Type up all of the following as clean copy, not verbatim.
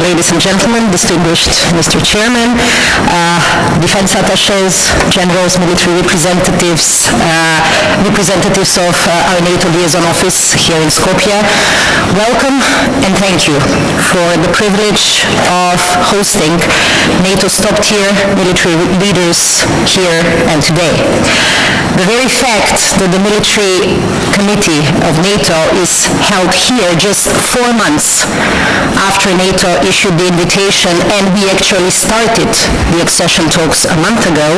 ladies and gentlemen, distinguished Mr. Chairman, defense attachés, generals, military representatives, representatives of our NATO liaison office here in Skopje, welcome and thank you for the privilege of hosting NATO's top-tier military leaders here and today. The very fact that the military committee of NATO is held here just 4 months after NATO issued the invitation and we actually started the accession talks a month ago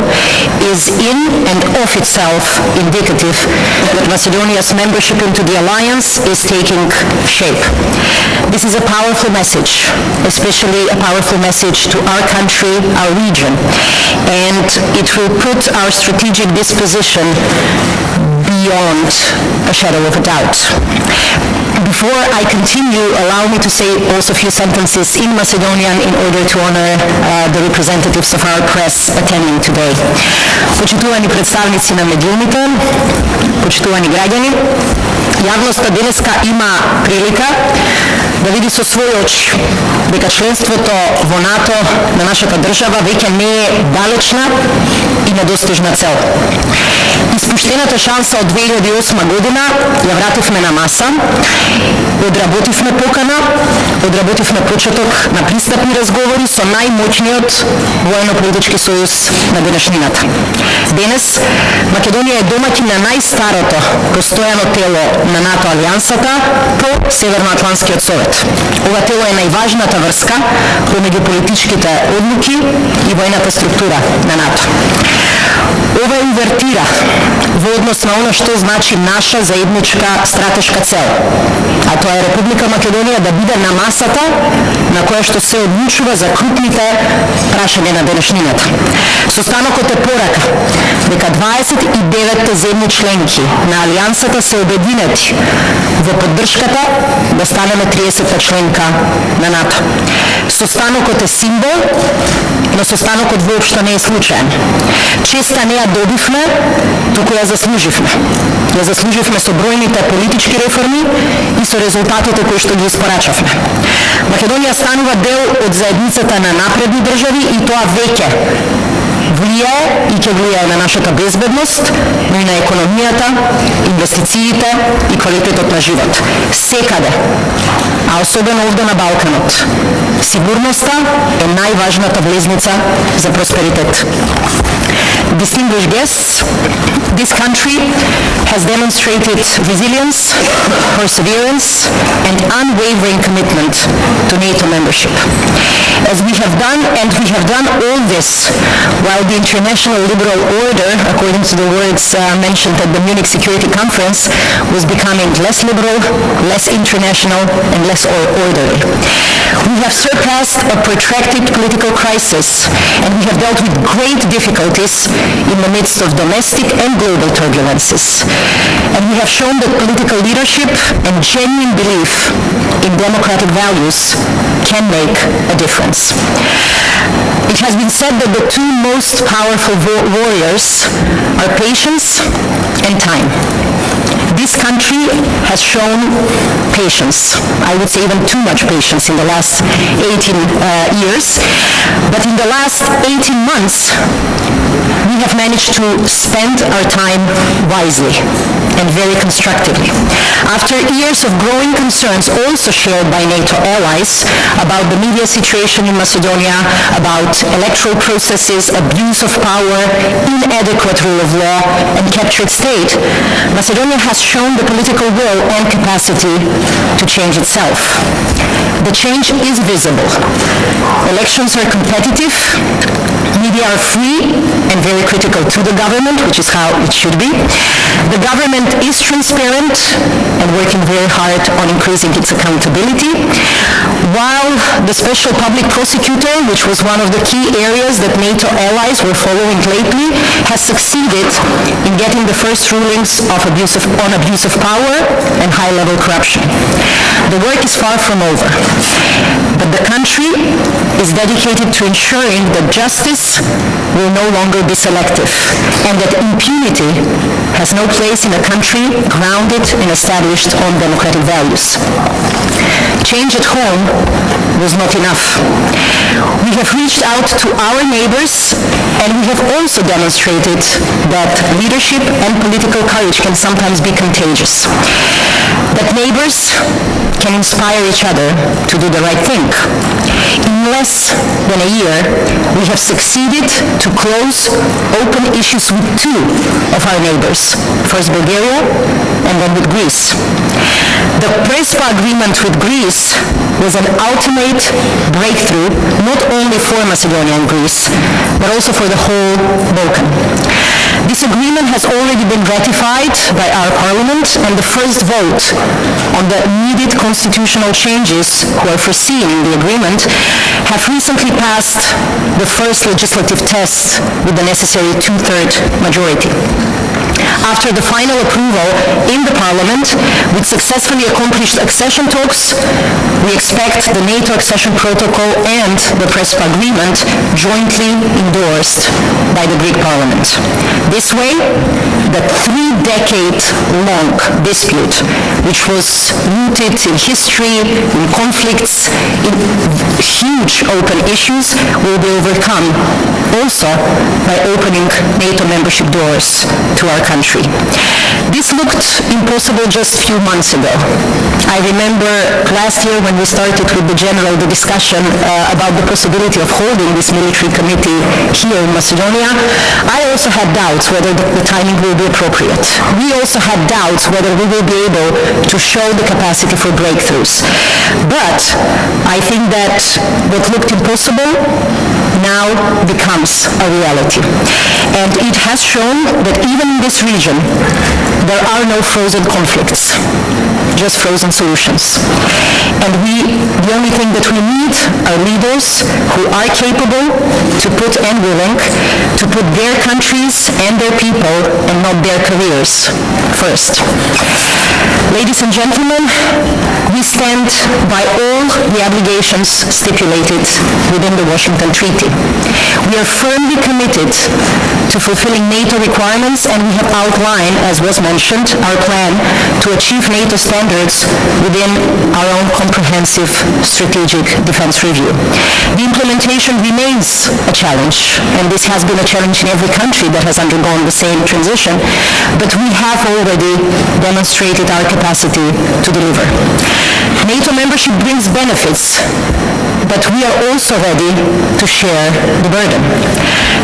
is in and of itself indicative that Macedonia's membership into the alliance is taking shape. This is a powerful message, especially a powerful message to our country, our region, and it will put our strategic disposition beyond a shadow of a doubt. Before I continue, allow me to say also a few sentences in Macedonian in order to honor the representatives of our press attending today. Почитувани представници на медиумите, почитувани граѓани, јавноста денеска има прилика да види со своји очи дека членството во НАТО на нашата држава веќе не е далечна и недостижна цел. Испуштената шанса од 2008 година ја вративме на маса, одработивме покана, одработивме почеток на пристапни разговори со најмоćниот воено-политички сојуз на денешнината. Денес, Македонија е домаќин на најстарото постојано тело на НАТО алијансата по Северноатлантскиот совет. Ова тело е најважната врска помеѓу политичките одлуки и војната структура на НАТО. Ова инвертира во однос на оно што значи наша заедничка стратешка цел, а тоа е Република Македонија да биде на масата на која што се одлучува за крупните прашања на денешнината. Состанокот е порака дека 29 земји членки на алијансата се обединети во поддршката да станеме 30-та членка на НАТО. Состанокот е символ, но состанокот воопшто не е случаен. Честа не ја добивме, туку ја заслуживме. Ја заслуживме со бројните политички реформи и со резултатите кои што ги испорачавме. Македонија станува дел од заедницата на напредни држави и тоа веќе влијае и ќе влијае на нашата безбедност, но и на економијата, инвестициите и квалитетот на живот. Секаде, а особено овде на Балканот, сигурноста е најважната влезница за просперитет. Distinguished guests, this country has demonstrated resilience, perseverance, and unwavering commitment to NATO membership. As we have done, and we have done all this while the international liberal order, according to the words mentioned at the Munich Security Conference, was becoming less liberal, less international, and less orderly. We have surpassed a protracted political crisis, and we have dealt with great difficulties in the midst of domestic and global turbulences. And we have shown that political leadership and genuine belief in democratic values can make a difference. It has been said that the two most powerful warriors are patience and time. This country has shown patience, I would say even too much patience in the last 18 years, but in the last 18 months we have managed to spend our time wisely and very constructively. After years of growing concerns also shared by NATO allies about the media situation in Macedonia, about electoral processes, abuse of power, inadequate rule of law, and captured state, Macedonia has shown the political will and capacity to change itself. The change is visible. Elections are competitive, media are free and very critical to the government, which is how it should be. The government is transparent and working very hard on increasing its accountability, while the special public prosecutor, which was one of the key areas that NATO allies were following lately, has succeeded in getting the first rulings on abuse of power and high-level corruption. The work is far from over, but the country is dedicated to ensuring that justice will no longer be selective and that impunity has no place in a country grounded and established on democratic values. Change at home was was not enough. We have reached out to our neighbors, and we have also demonstrated that leadership and political courage can sometimes be contagious. That neighbors can inspire each other to do the right thing. In less than a year, we have succeeded to close open issues with two of our neighbors, first Bulgaria and then with Greece. The Prespa agreement with Greece was an ultimate breakthrough, not only for Macedonia and Greece, but also for the whole Balkan. This agreement has already been ratified by our parliament, and the first vote on the needed constitutional changes who are foreseen in the agreement have recently passed the first legislative test with the necessary two-thirds majority. After the final approval in the Parliament, with successfully accomplished accession talks, we expect the NATO accession protocol and the Prespa agreement jointly endorsed by the Greek Parliament. This way, the 3-decade-long dispute, which was rooted in history, in conflicts, in huge open issues, will be overcome also by opening NATO membership doors to our country. This looked impossible just a few months ago. I remember last year when we started with the discussion about the possibility of holding this military committee here in Macedonia. I also had doubts whether the timing will be appropriate. We also had doubts whether we will be able to show the capacity for breakthroughs. But I think that what looked impossible now becomes a reality. And it has shown that even in this region, there are no frozen conflicts, just frozen solutions. And the only thing that we need are leaders who are capable to put and willing to put their countries and their people and not their careers first. Ladies and gentlemen, we stand by all the obligations stipulated within the Washington Treaty. We are firmly committed to fulfilling NATO requirements, and we have outlined, as was mentioned, our plan to achieve NATO standards within our own comprehensive strategic defense review. The implementation remains a challenge, and this has been a challenge in every country that has undergone the same transition, but we have already demonstrated our capacity to deliver. NATO membership brings benefits, but we are also ready to share the burden.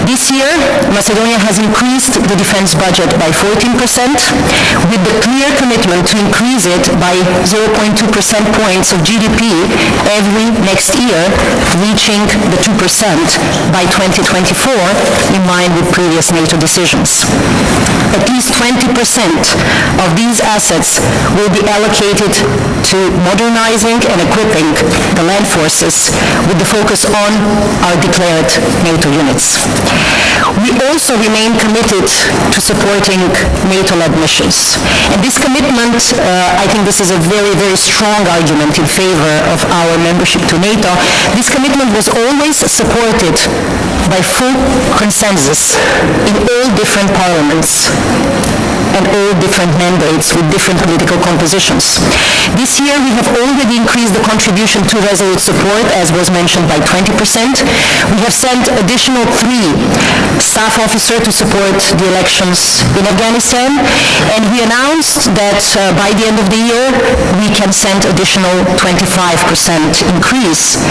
This year, Macedonia has increased the defense budget by 14%, with the clear commitment to increase it by 0.2 percent points of GDP every next year, reaching the 2% by 2024, in line with previous NATO decisions. At least 20% of these assets will be allocated to modernizing and equipping the land forces, with the focus on our declared NATO units. We also remain committed to supporting NATO-led missions. And this commitment, I think this is a very, very strong argument in favor of our membership to NATO. This commitment was always supported by full consensus in all different parliaments and all different mandates with different political compositions. This year, we have already increased the contribution to Resolute support, as was mentioned, by 20%. We have sent additional 3 staff officers to support the elections in Afghanistan, and we announced that by the end of the year, we can send additional 25% increase.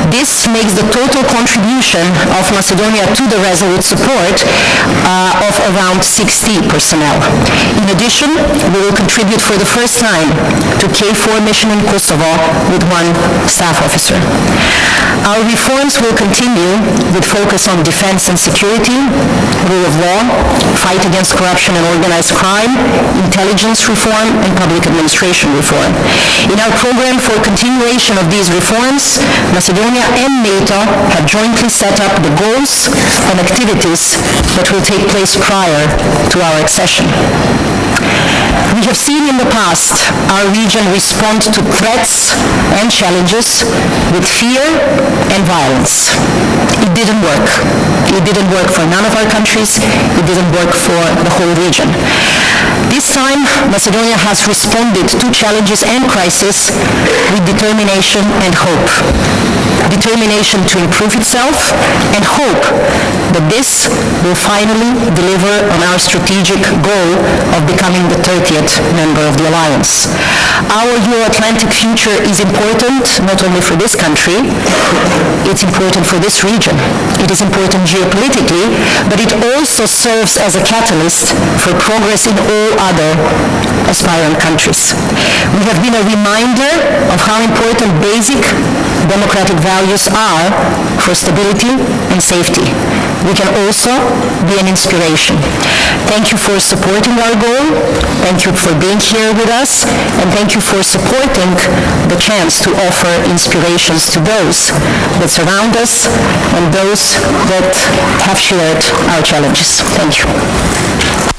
This makes the total contribution of Macedonia to the Resolute support of around 60 personnel. In addition, we will contribute for the first time to KFOR mission in Kosovo with 1 staff officer. Our reforms will continue with focus on defense and security, rule of law, fight against corruption and organized crime, intelligence reform, and public administration reform. In our program for continuation of these reforms, Macedonia and NATO have jointly set up the goals and activities that will take place prior to our accession. determination. We have seen in the past our region respond to threats and challenges with fear and violence. It didn't work. It didn't work for none of our countries. It didn't work for the whole region. This time, Macedonia has responded to challenges and crises with determination and hope. Determination to improve itself and hope that this will finally deliver on our strategic goal of becoming the 30th member of the Alliance. Our Euro-Atlantic future is important not only for this country, it's important for this region. It is important geopolitically, but it also serves as a catalyst for progress in all other aspiring countries. We have been a reminder of how important basic democratic values are for stability and safety. We can also be an inspiration. Thank you for supporting our goal. Thank you for being here with us, and thank you for supporting the chance to offer inspirations to those that surround us and those that have shared our challenges. Thank you.